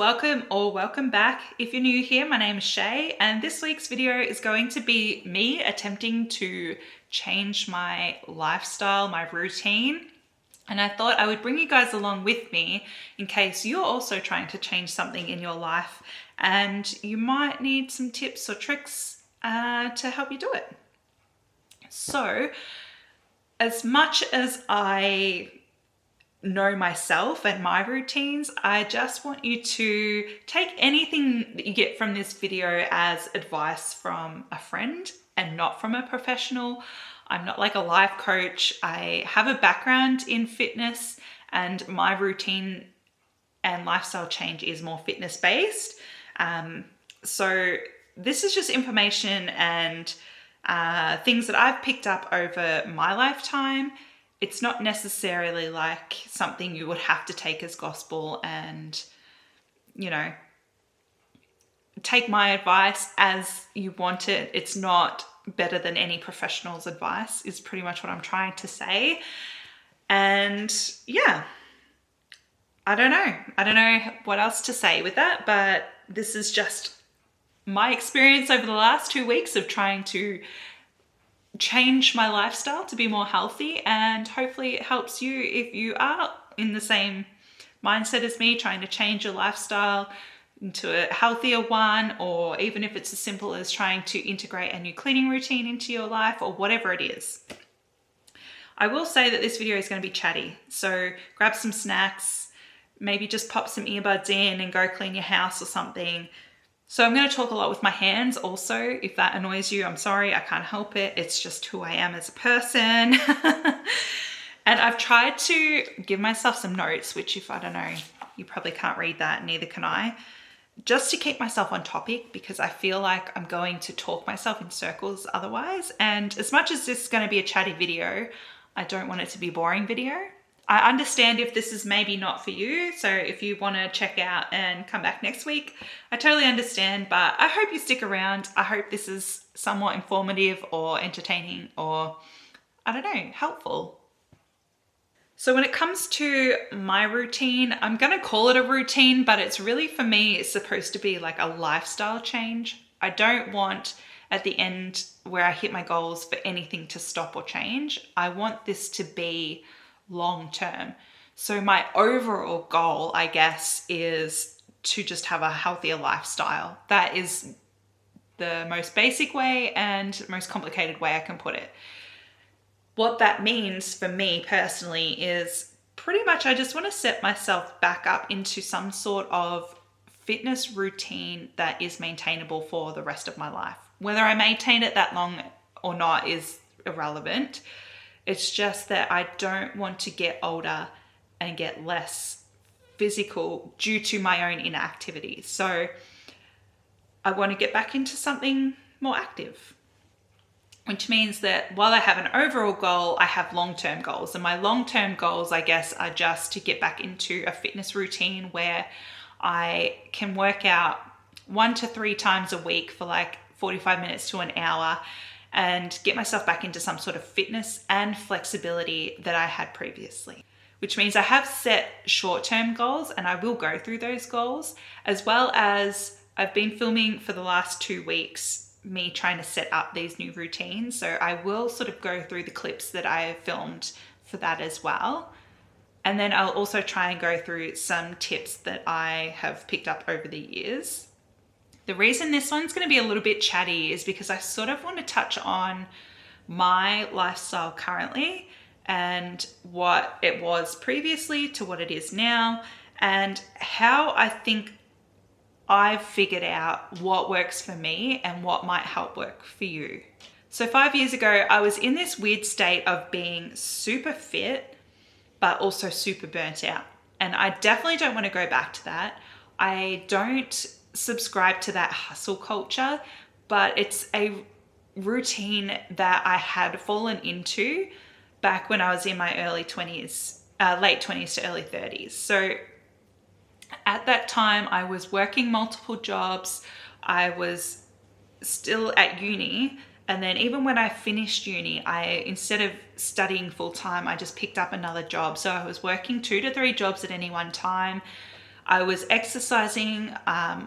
welcome or welcome back. If you're new here, my name is Shay, and this week's video is going to be me attempting to change my lifestyle, my routine. And I thought I would bring you guys along with me in case you're also trying to change something in your life and you might need some tips or tricks to help you do it. So, as much as I know myself and my routines, I just want you to take anything that you get from this video as advice from a friend and not from a professional. I'm not like a life coach. I have a background in fitness and my routine and lifestyle change is more fitness based. So this is just information and things that I've picked up over my lifetime. It's not necessarily like something you would have to take as gospel and, you know, take my advice as you want it. It's not better than any professional's advice, is pretty much what I'm trying to say. And yeah, I don't know what else to say with that, but this is just my experience over the last 2 weeks of trying to change my lifestyle to be more healthy, and hopefully it helps you if you are in the same mindset as me, trying to change your lifestyle into a healthier one, or even if it's as simple as trying to integrate a new cleaning routine into your life or whatever it is. I will say that this video is going to be chatty, so grab some snacks, maybe just pop some earbuds in and go clean your house or something. So I'm going to talk a lot with my hands also. If that annoys you, I'm sorry, I can't help it. It's just who I am as a person. And I've tried to give myself some notes, which if I don't know, you probably can't read that, neither can I. Just to keep myself on topic, because I feel like I'm going to talk myself in circles otherwise. And as much as this is going to be a chatty video, I don't want it to be a boring video. I understand if this is maybe not for you, so if you want to check out and come back next week, I totally understand, but I hope you stick around. I hope this is somewhat informative or entertaining or, I don't know, helpful. So when it comes to my routine, I'm going to call it a routine, but it's really, for me, it's supposed to be like a lifestyle change. I don't want at the end where I hit my goals for anything to stop or change. I want this to be long term. So my overall goal, I guess, is to just have a healthier lifestyle. That is the most basic way and most complicated way I can put it. What that means for me personally is pretty much I just want to set myself back up into some sort of fitness routine that is maintainable for the rest of my life. Whether I maintain it that long or not is irrelevant. It's just that I don't want to get older and get less physical due to my own inactivity. So I want to get back into something more active, which means that while I have an overall goal, I have long-term goals. And my long-term goals, I guess, are just to get back into a fitness routine where I can work out 1 to 3 times a week for like 45 minutes to an hour and get myself back into some sort of fitness and flexibility that I had previously. Which means I have set short-term goals and I will go through those goals, as well as I've been filming for the last 2 weeks, me trying to set up these new routines. So I will sort of go through the clips that I have filmed for that as well. And then I'll also try and go through some tips that I have picked up over the years. The reason this one's going to be a little bit chatty is because I sort of want to touch on my lifestyle currently and what it was previously to what it is now, and how I think I've figured out what works for me and what might help work for you. So 5 years ago, I was in this weird state of being super fit, but also super burnt out. And I definitely don't want to go back to that. I don't subscribe to that hustle culture, but it's a routine that I had fallen into back when I was in my early 20s, late 20s to early 30s. So at that time, I was working multiple jobs. I was still at uni. And then even when I finished uni, instead of studying full time, I just picked up another job. So I was working 2 to 3 jobs at any one time. I was exercising.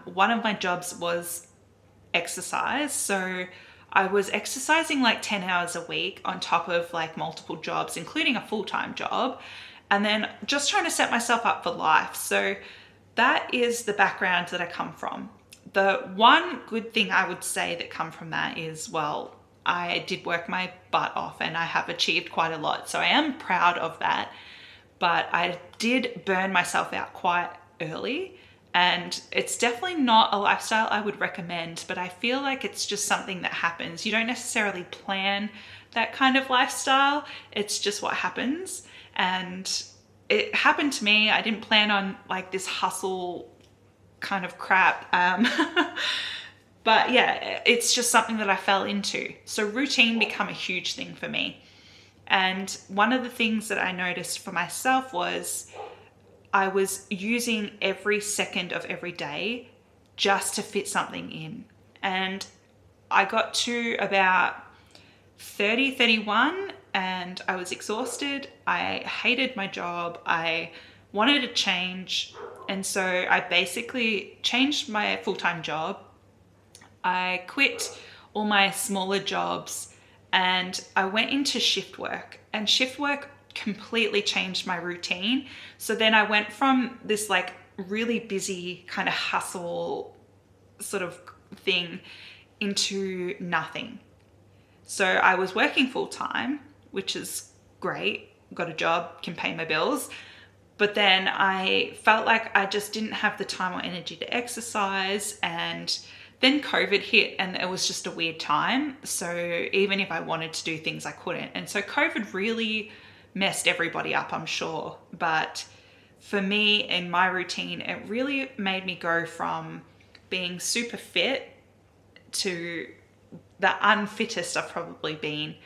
One of my jobs was exercise. So I was exercising like 10 hours a week on top of like multiple jobs, including a full-time job, and then just trying to set myself up for life. So that is the background that I come from. The one good thing I would say that come from that is, well, I did work my butt off and I have achieved quite a lot. So I am proud of that, but I did burn myself out quite early. And it's definitely not a lifestyle I would recommend, but I feel like it's just something that happens. You don't necessarily plan that kind of lifestyle. It's just what happens. And it happened to me. I didn't plan on like this hustle kind of crap. But yeah, it's just something that I fell into. So routine became a huge thing for me. And one of the things that I noticed for myself was I was using every second of every day just to fit something in. And I got to about 30, 31 and I was exhausted. I hated my job. I wanted to change. And so I basically changed my full-time job. I quit all my smaller jobs and I went into shift work, and shift work completely changed my routine. So then I went from this like really busy kind of hustle sort of thing into nothing. So I was working full time, which is great. Got a job, can pay my bills. But then I felt like I just didn't have the time or energy to exercise, and then COVID hit and it was just a weird time. So even if I wanted to do things, I couldn't. And so COVID really messed everybody up, I'm sure. But for me, in my routine, it really made me go from being super fit to the unfittest I've probably been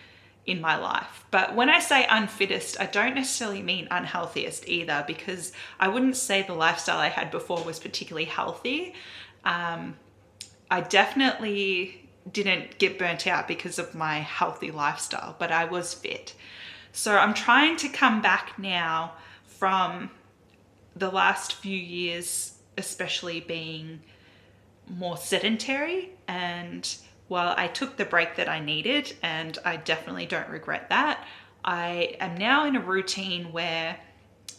in my life. But when I say unfittest, I don't necessarily mean unhealthiest either, because I wouldn't say the lifestyle I had before was particularly healthy. I definitely didn't get burnt out because of my healthy lifestyle, but I was fit. So I'm trying to come back now from the last few years, especially being more sedentary. And while I took the break that I needed, and I definitely don't regret that, I am now in a routine where,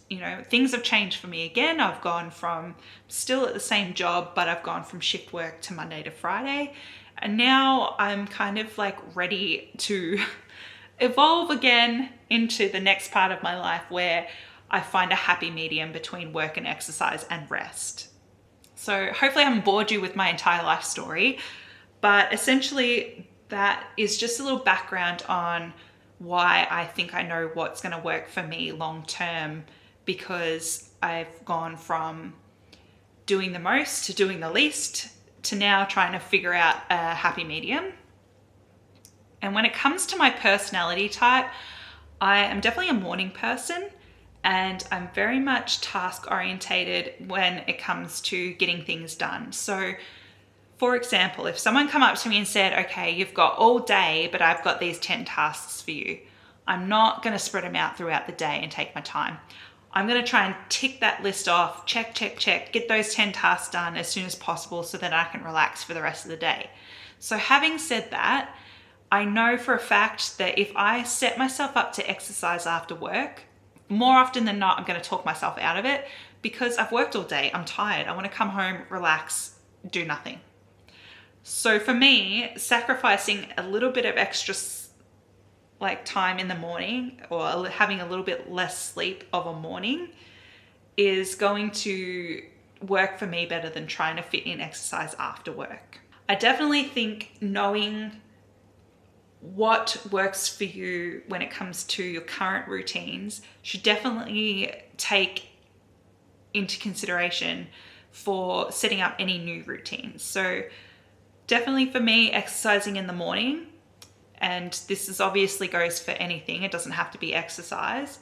you know, things have changed for me again. I've gone from still at the same job, but I've gone from shift work to Monday to Friday. And now I'm kind of like ready to evolve again into the next part of my life where I find a happy medium between work and exercise and rest. So hopefully I haven't bored you with my entire life story, but essentially that is just a little background on why I think I know what's going to work for me long term, because I've gone from doing the most to doing the least to now trying to figure out a happy medium. And when it comes to my personality type, I am definitely a morning person, and I'm very much task orientated when it comes to getting things done. So for example, if someone come up to me and said, okay, you've got all day, but I've got these 10 tasks for you, I'm not going to spread them out throughout the day and take my time. I'm going to try and tick that list off, check, get those 10 tasks done as soon as possible so that I can relax for the rest of the day. So having said that, I know for a fact that if I set myself up to exercise after work, more often than not, I'm going to talk myself out of it because I've worked all day. I'm tired. I want to come home, relax, do nothing. So for me, sacrificing a little bit of extra like time in the morning or having a little bit less sleep of a morning is going to work for me better than trying to fit in exercise after work. I definitely think knowing what works for you when it comes to your current routines should definitely take into consideration for setting up any new routines. So definitely for me, exercising in the morning, and this is obviously goes for anything, it doesn't have to be exercise.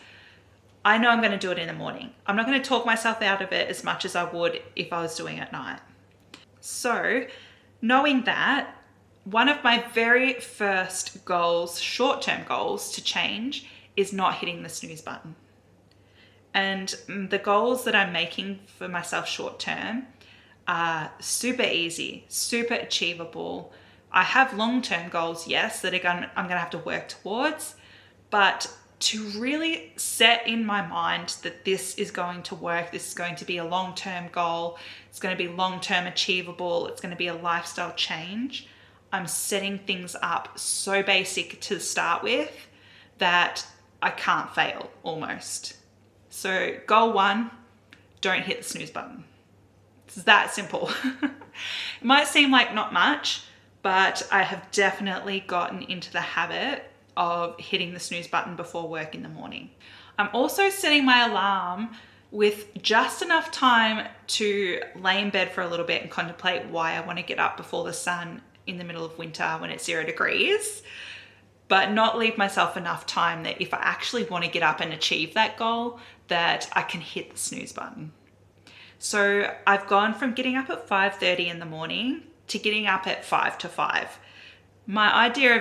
I know I'm going to do it in the morning. I'm not going to talk myself out of it as much as I would if I was doing it at night. So knowing that, one of my very first goals, short-term goals to change, is not hitting the snooze button. And the goals that I'm making for myself short term are super easy, super achievable. I have long-term goals, yes, that I'm going to have to work towards, but to really set in my mind that this is going to work, this is going to be a long-term goal, it's going to be long-term achievable, it's going to be a lifestyle change, I'm setting things up so basic to start with that I can't fail almost. So goal 1, don't hit the snooze button. It's that simple. It might seem like not much, but I have definitely gotten into the habit of hitting the snooze button before work in the morning. I'm also setting my alarm with just enough time to lay in bed for a little bit and contemplate why I want to get up before the sun in the middle of winter when it's 0 degrees, but not leave myself enough time that if I actually want to get up and achieve that goal, that I can hit the snooze button. So I've gone from getting up at 5:30 in the morning to getting up at 5 to 5. My idea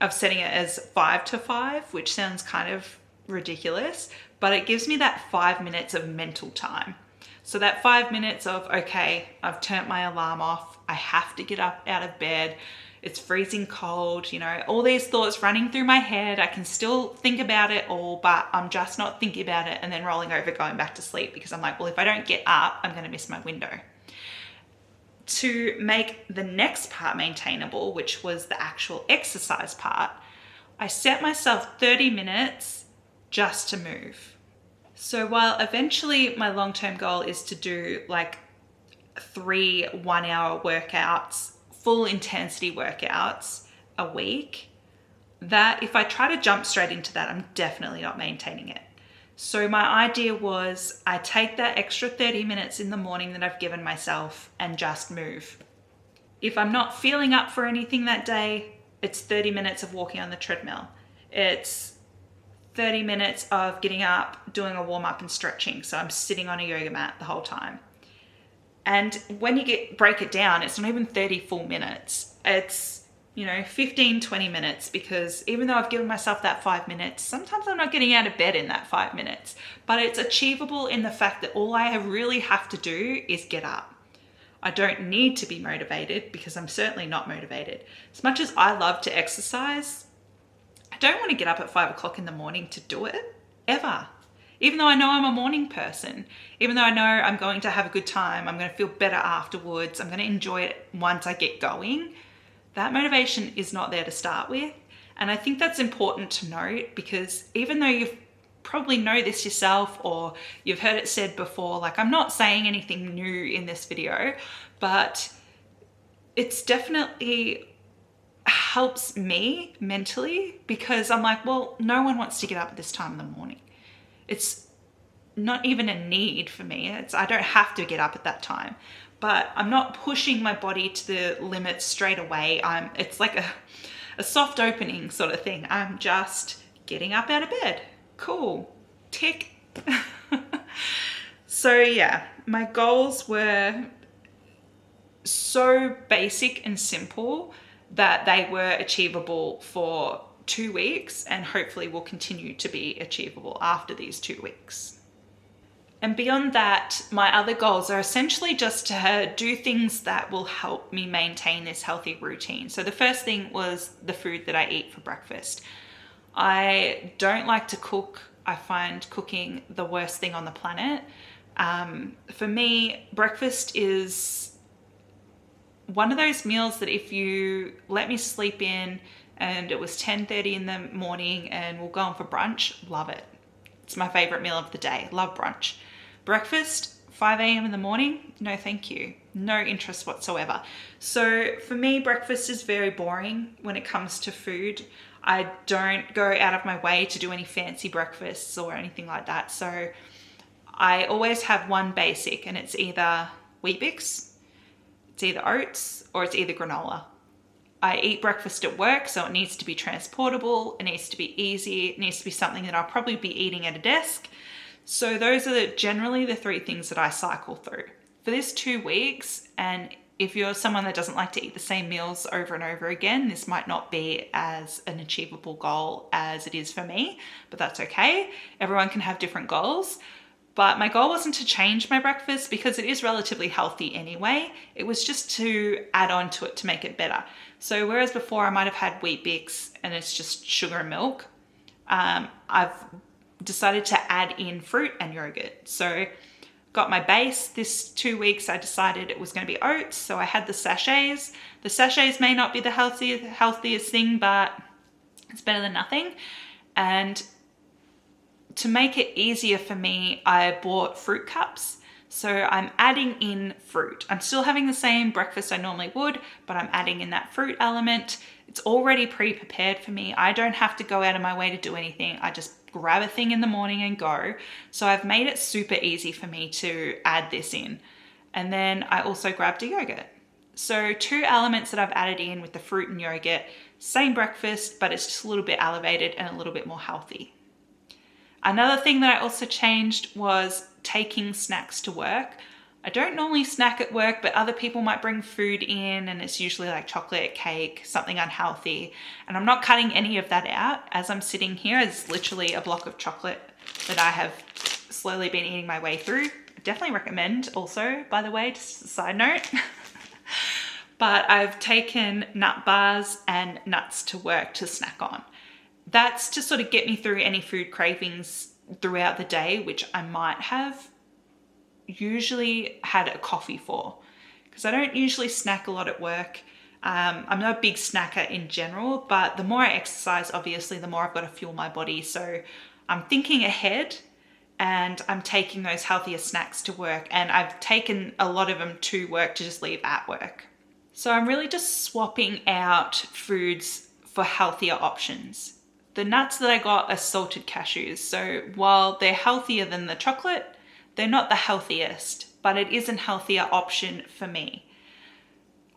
of setting it as 5 to 5, which sounds kind of ridiculous, but it gives me that 5 minutes of mental time. So that 5 minutes of, okay, I've turned my alarm off, I have to get up out of bed, it's freezing cold, you know, all these thoughts running through my head. I can still think about it all, but I'm just not thinking about it and then rolling over, going back to sleep, because I'm like, well, if I don't get up, I'm going to miss my window. To make the next part maintainable, which was the actual exercise part, I set myself 30 minutes just to move. So while eventually my long-term goal is to do like 3 one-hour workouts, full intensity workouts a week, that if I try to jump straight into that, I'm definitely not maintaining it. So my idea was I take that extra 30 minutes in the morning that I've given myself and just move. If I'm not feeling up for anything that day, it's 30 minutes of walking on the treadmill. It's 30 minutes of getting up, doing a warm up and stretching. So I'm sitting on a yoga mat the whole time. And when you break it down, it's not even 30 full minutes. It's 15, 20 minutes, because even though I've given myself that 5 minutes, sometimes I'm not getting out of bed in that 5 minutes, but it's achievable in the fact that all I really have to do is get up. I don't need to be motivated, because I'm certainly not motivated. As much as I love to exercise, I don't want to get up at 5 o'clock in the morning to do it, ever. Even though I know I'm a morning person, even though I know I'm going to have a good time, I'm going to feel better afterwards, I'm going to enjoy it once I get going, that motivation is not there to start with. And I think that's important to note, because even though you probably know this yourself or you've heard it said before, like, I'm not saying anything new in this video, but it's definitely helps me mentally, because I'm like, well, no one wants to get up at this time in the morning. It's not even a need for me. I don't have to get up at that time. But I'm not pushing my body to the limits straight away. It's like a soft opening sort of thing. I'm just getting up out of bed. Cool. Tick. So yeah, my goals were so basic and simple that they were achievable for 2 weeks, and hopefully will continue to be achievable after these 2 weeks. And beyond that, my other goals are essentially just to do things that will help me maintain this healthy routine. So the first thing was the food that I eat for breakfast. I don't like to cook. I find cooking the worst thing on the planet. For me, breakfast is one of those meals that if you let me sleep in and it was 10:30 in the morning and we'll go on for brunch, love it. It's my favorite meal of the day. Love brunch. Breakfast, 5 a.m. in the morning, no thank you. No interest whatsoever. So for me, breakfast is very boring when it comes to food. I don't go out of my way to do any fancy breakfasts or anything like that. So I always have one basic, and it's either Weet-Bix, it's either oats, or it's either granola. I eat breakfast at work, so it needs to be transportable, it needs to be easy, it needs to be something that I'll probably be eating at a desk. So those are generally the 3 things that I cycle through. For this 2 weeks, and if you're someone that doesn't like to eat the same meals over and over again, this might not be as an achievable goal as it is for me, but that's okay. Everyone can have different goals. But my goal wasn't to change my breakfast because it is relatively healthy anyway. It was just to add on to it to make it better. So whereas before I might have had Weet-Bix and it's just sugar and milk, I've decided to add in fruit and yogurt. So got my base. This 2 weeks I decided it was going to be oats, so I had the sachets. The sachets may not be the healthiest thing, but it's better than nothing. And to make it easier for me, I bought fruit cups. So I'm adding in fruit. I'm still having the same breakfast I normally would, but I'm adding in that fruit element. It's already pre-prepared for me. I don't have to go out of my way to do anything. I just grab a thing in the morning and go. So I've made it super easy for me to add this in. And then I also grabbed a yogurt. So 2 elements that I've added in with the fruit and yogurt, same breakfast, but it's just a little bit elevated and a little bit more healthy. Another thing that I also changed was taking snacks to work. I don't normally snack at work, but other people might bring food in and it's usually like chocolate, cake, something unhealthy. And I'm not cutting any of that out. As I'm sitting here, it's literally a block of chocolate that I have slowly been eating my way through. I definitely recommend also, by the way, just a side note. But I've taken nut bars and nuts to work to snack on. That's to sort of get me through any food cravings throughout the day, which I might have usually had a coffee for, because I don't usually snack a lot at work. I'm not a big snacker in general, but the more I exercise, obviously, the more I've got to fuel my body. So I'm thinking ahead and I'm taking those healthier snacks to work, and I've taken a lot of them to work to just leave at work. So I'm really just swapping out foods for healthier options. The nuts that I got are salted cashews. So while they're healthier than the chocolate, they're not the healthiest, but it is a healthier option for me.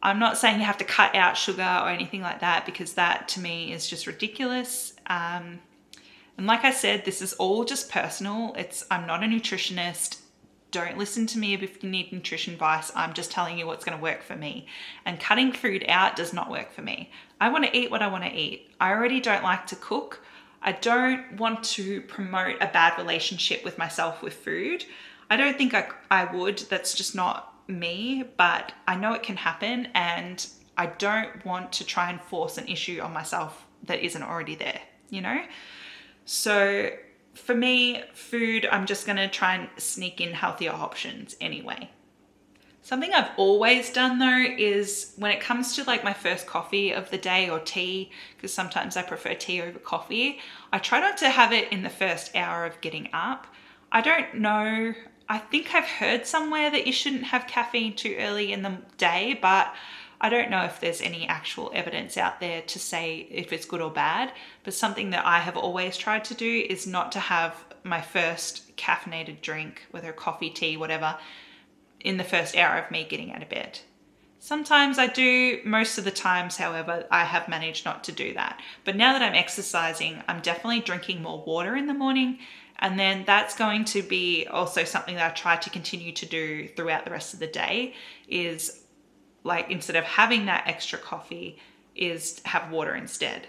I'm not saying you have to cut out sugar or anything like that, because that to me is just ridiculous. And like I said, this is all just personal. I'm not a nutritionist. Don't listen to me if you need nutrition advice. I'm just telling you what's going to work for me. And cutting food out does not work for me. I want to eat what I want to eat. I already don't like to cook. I don't want to promote a bad relationship with myself with food. I don't think I would. That's just not me, but I know it can happen, and I don't want to try and force an issue on myself that isn't already there, you know? So for me, food, I'm just going to try and sneak in healthier options anyway. Something I've always done though is when it comes to like my first coffee of the day or tea, because sometimes I prefer tea over coffee, I try not to have it in the first hour of getting up. I don't know, I think I've heard somewhere that you shouldn't have caffeine too early in the day, but I don't know if there's any actual evidence out there to say if it's good or bad. But something that I have always tried to do is not to have my first caffeinated drink, whether coffee, tea, whatever, in the first hour of me getting out of bed. Sometimes I do, most of the times, however, I have managed not to do that. But now that I'm exercising, I'm definitely drinking more water in the morning. And then that's going to be also something that I try to continue to do throughout the rest of the day, is like instead of having that extra coffee, is have water instead.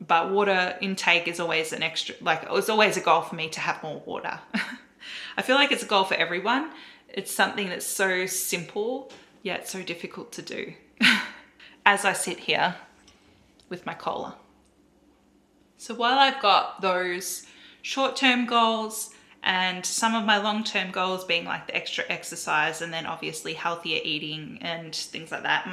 But water intake is always an extra, like it's always a goal for me to have more water. I feel like it's a goal for everyone. It's something that's so simple, yet so difficult to do. As I sit here with my cola. So while I've got those short-term goals and some of my long-term goals being like the extra exercise and then obviously healthier eating and things like that,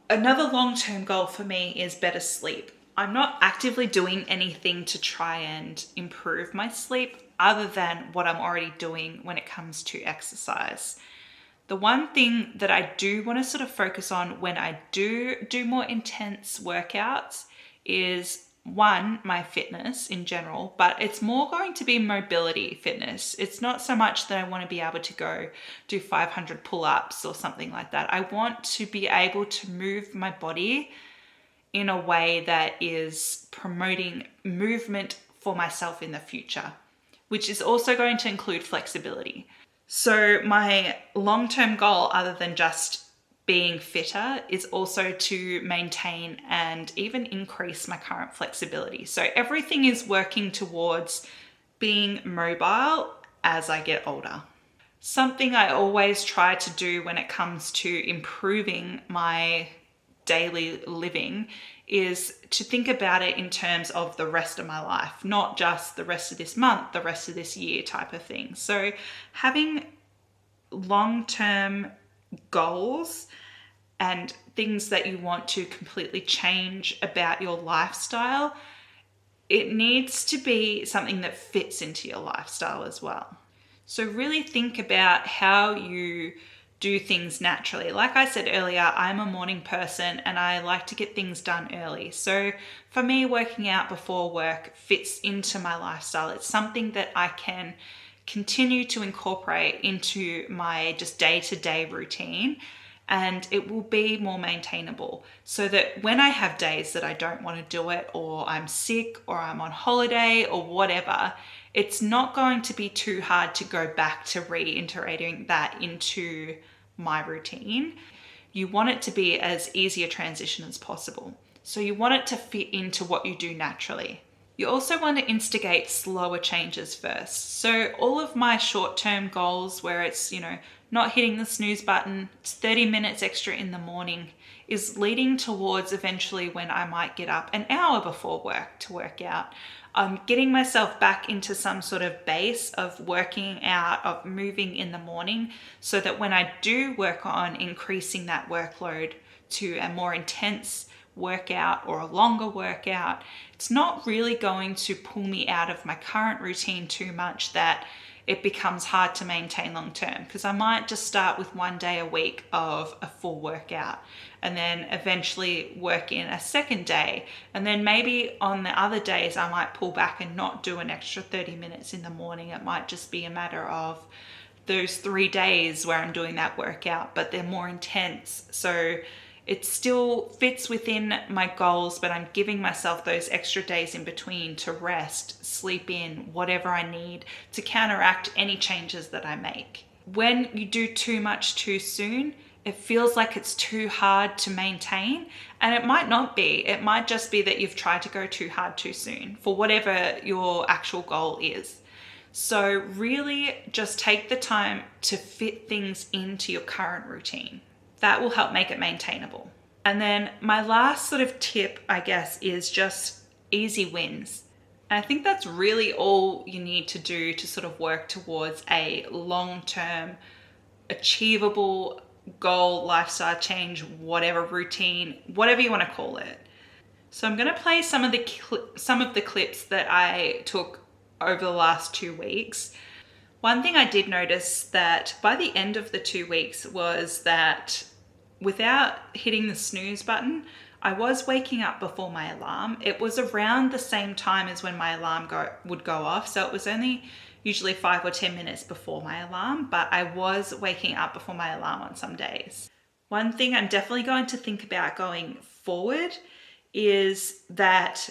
another long-term goal for me is better sleep. I'm not actively doing anything to try and improve my sleep other than what I'm already doing when it comes to exercise. The one thing that I do want to sort of focus on when I do more intense workouts is, one, my fitness in general, but it's more going to be mobility fitness. It's not so much that I want to be able to go do 500 pull-ups or something like that. I want to be able to move my body in a way that is promoting movement for myself in the future, which is also going to include flexibility. So my long-term goal, other than just being fitter, is also to maintain and even increase my current flexibility. So everything is working towards being mobile as I get older. Something I always try to do when it comes to improving my daily living is to think about it in terms of the rest of my life, not just the rest of this month, the rest of this year type of thing. So having long-term goals and things that you want to completely change about your lifestyle, it needs to be something that fits into your lifestyle as well. So really think about how you do things naturally. Like I said earlier, I'm a morning person and I like to get things done early. So for me, working out before work fits into my lifestyle. It's something that I can continue to incorporate into my just day-to-day routine, and it will be more maintainable, so that when I have days that I don't want to do it, or I'm sick, or I'm on holiday, or whatever, it's not going to be too hard to go back to reiterating that into my routine. You want it to be as easy a transition as possible. So you want it to fit into what you do naturally. You also want to instigate slower changes first. So all of my short-term goals where it's, not hitting the snooze button, it's 30 minutes extra in the morning, is leading towards eventually when I might get up an hour before work to work out. I'm getting myself back into some sort of base of working out, of moving in the morning, so that when I do work on increasing that workload to a more intense workout or a longer workout, it's not really going to pull me out of my current routine too much that it becomes hard to maintain long term, because I might just start with 1 day a week of a full workout and then eventually work in a second day. And then maybe on the other days, I might pull back and not do an extra 30 minutes in the morning. It might just be a matter of those 3 days where I'm doing that workout, but they're more intense. So it still fits within my goals, but I'm giving myself those extra days in between to rest, sleep in, whatever I need to counteract any changes that I make. When you do too much too soon, it feels like it's too hard to maintain, and it might not be. It might just be that you've tried to go too hard too soon for whatever your actual goal is. So really just take the time to fit things into your current routine. That will help make it maintainable. And then my last sort of tip, I guess, is just easy wins. And I think that's really all you need to do to sort of work towards a long-term, achievable goal, lifestyle change, whatever routine, whatever you want to call it. So I'm going to play some of the clips that I took over the last 2 weeks. One thing I did notice that by the end of the 2 weeks was that without hitting the snooze button, I was waking up before my alarm. It was around the same time as when my alarm would go off. So it was only usually 5 or 10 minutes before my alarm, but I was waking up before my alarm on some days. One thing I'm definitely going to think about going forward is that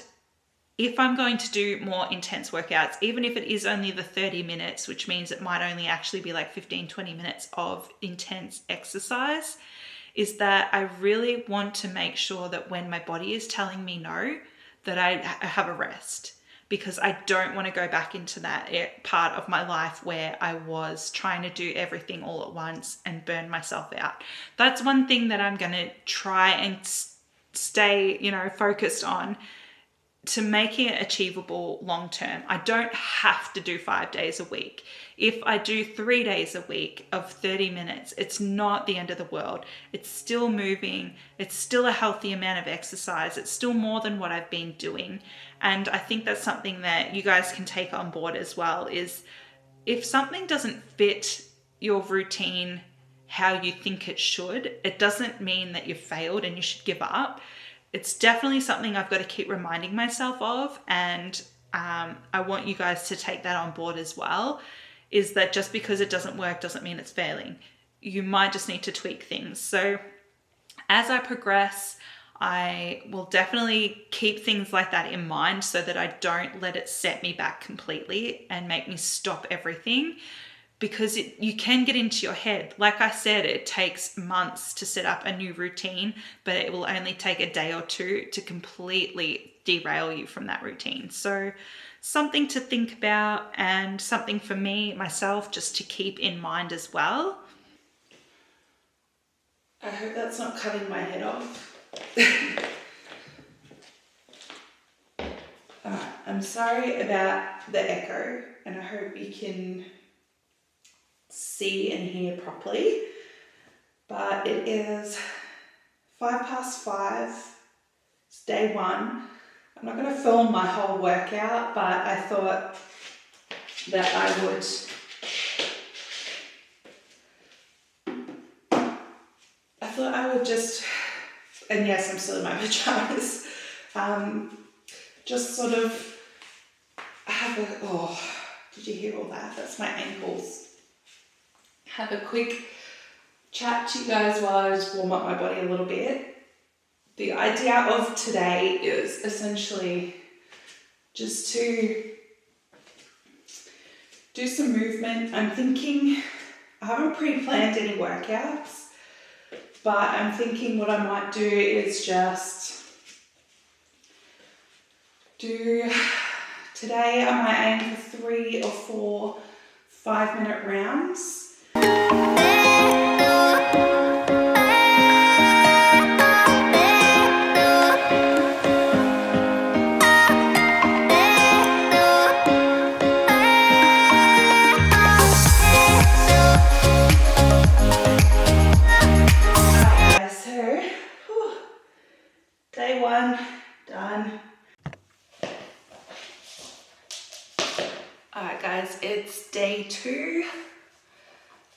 if I'm going to do more intense workouts, even if it is only the 30 minutes, which means it might only actually be like 15, 20 minutes of intense exercise, is that I really want to make sure that when my body is telling me no, that I have a rest, because I don't want to go back into that part of my life where I was trying to do everything all at once and burn myself out. That's one thing that I'm going to try and stay, focused on, to making it achievable long term. I don't have to do 5 days a week. If I do 3 days a week of 30 minutes, it's not the end of the world. It's still moving. It's still a healthy amount of exercise. It's still more than what I've been doing. And I think that's something that you guys can take on board as well, is if something doesn't fit your routine how you think it should, it doesn't mean that you've failed and you should give up. It's definitely something I've got to keep reminding myself of, and I want you guys to take that on board as well, is that just because it doesn't work doesn't mean it's failing. You might just need to tweak things. So as I progress, I will definitely keep things like that in mind so that I don't let it set me back completely and make me stop everything. Because you can get into your head. Like I said, it takes months to set up a new routine, but it will only take a day or two to completely derail you from that routine. So something to think about and something for me, myself, just to keep in mind as well. I hope that's not cutting my head off. I'm sorry about the echo, and I hope you can see and hear properly. But it is 5:05. It's day one. I'm not going to film my whole workout, but I thought that I would just, and yes, I'm still in my pajamas, just sort of have a, oh, did you hear all that? That's my ankles. Have a quick chat to you guys while I just warm up my body a little bit. The idea of today is essentially just to do some movement. I'm thinking, I haven't pre-planned any workouts, but I'm thinking what I might do is just do, today I might aim for 3 or 4 5-minute rounds. Day one, done. Alright guys, it's day 2.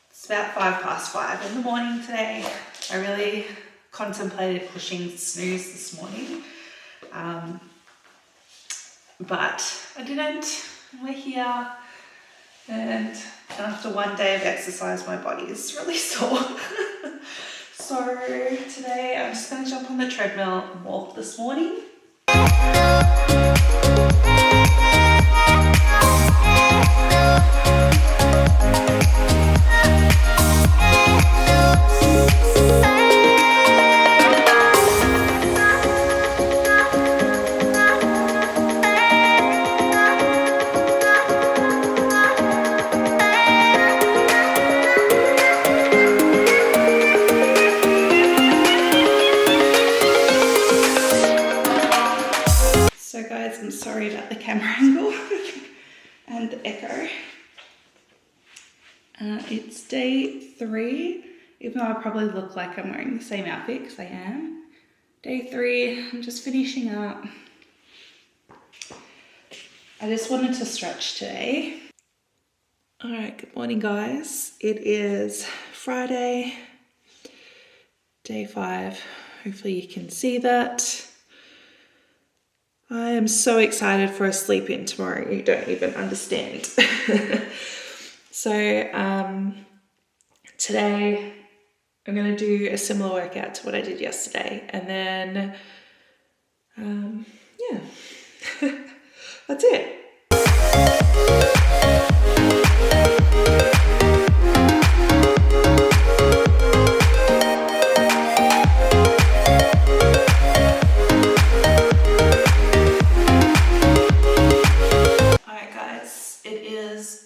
It's about 5:05 in the morning today. I really contemplated pushing snooze this morning, but I didn't. We're here, and after one day of exercise, my body is really sore. So today I'm just going to jump on the treadmill and walk this morning. I'm sorry about the camera angle and the echo. It's day 3, even though I probably look like I'm wearing the same outfit, because I am. Day 3, I'm just finishing up. I just wanted to stretch today. Alright, good morning guys. It is Friday, day 5. Hopefully you can see that. I am so excited for a sleep in tomorrow, you don't even understand. So today I'm going to do a similar workout to what I did yesterday, and then yeah, that's it.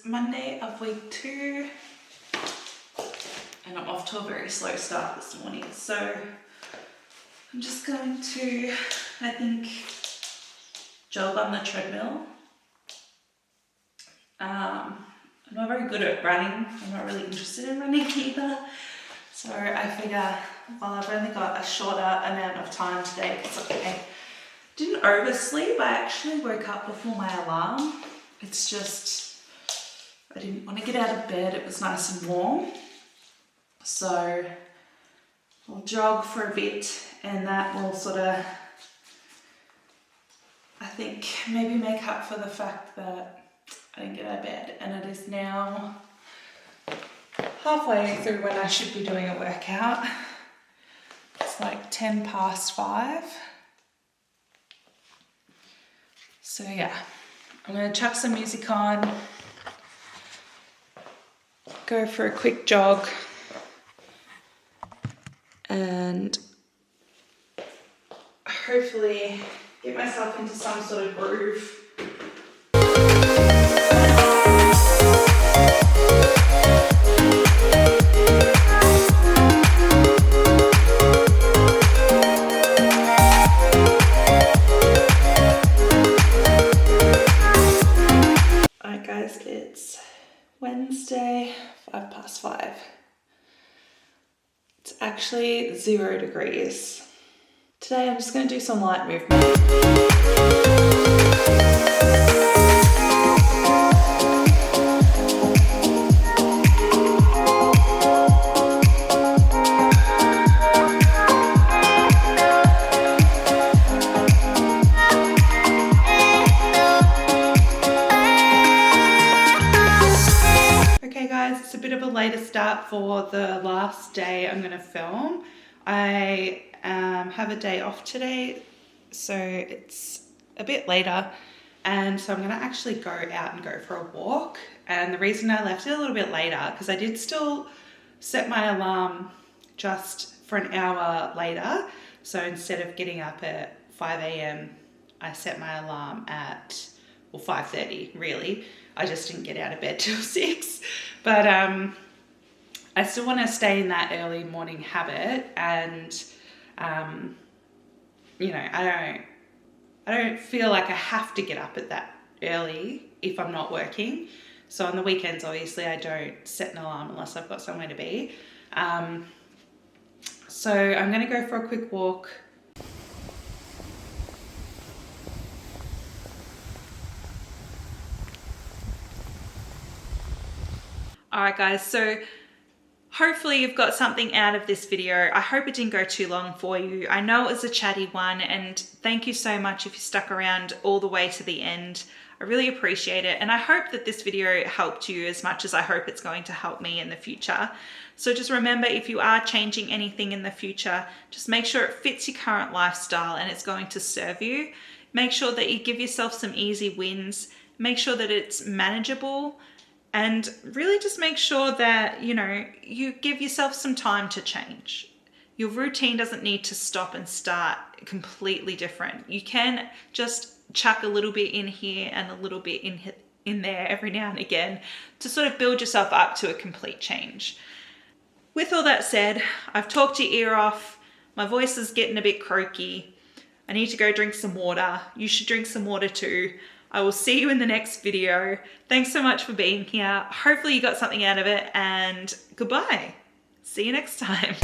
Monday of week 2, and I'm off to a very slow start this morning, so I'm just going to, I think, jog on the treadmill. I'm not very good at running. I'm not really interested in running either, so I figure, well, I've only got a shorter amount of time today because I didn't oversleep. I actually woke up before my alarm. It's just, I didn't want to get out of bed. It was nice and warm. So I'll jog for a bit, and that will sort of, I think, maybe make up for the fact that I didn't get out of bed. And it is now halfway through when I should be doing a workout. It's like 5:10. So yeah, I'm going to chuck some music on, go for a quick jog, and hopefully get myself into some sort of groove. Alright guys, it's Wednesday, 5:05. It's actually 0 degrees. Today I'm just going to do some light movement. It's a bit of a later start for the last day I'm going to film. I have a day off today, so it's a bit later, and so I'm going to actually go out and go for a walk. And the reason I left it a little bit later, because I did still set my alarm just for an hour later. So instead of getting up at 5 a.m, I set my alarm at, well, 5:30 really. I just didn't get out of bed till 6. But I still want to stay in that early morning habit, and you know, I don't feel like I have to get up at that early if I'm not working. So on the weekends, obviously, I don't set an alarm unless I've got somewhere to be. So I'm going to go for a quick walk. Alright guys, so hopefully you've got something out of this video. I hope it didn't go too long for you. I know it was a chatty one, and thank you so much if you stuck around all the way to the end. I really appreciate it, and I hope that this video helped you as much as I hope it's going to help me in the future. So just remember, if you are changing anything in the future, just make sure it fits your current lifestyle and it's going to serve you. Make sure that you give yourself some easy wins. Make sure that it's manageable. And really just make sure that, you know, you give yourself some time to change. Your routine doesn't need to stop and start completely different. You can just chuck a little bit in here and a little bit in there every now and again to sort of build yourself up to a complete change. With all that said, I've talked your ear off. My voice is getting a bit croaky. I need to go drink some water. You should drink some water too. I will see you in the next video. Thanks so much for being here. Hopefully you got something out of it, and goodbye. See you next time.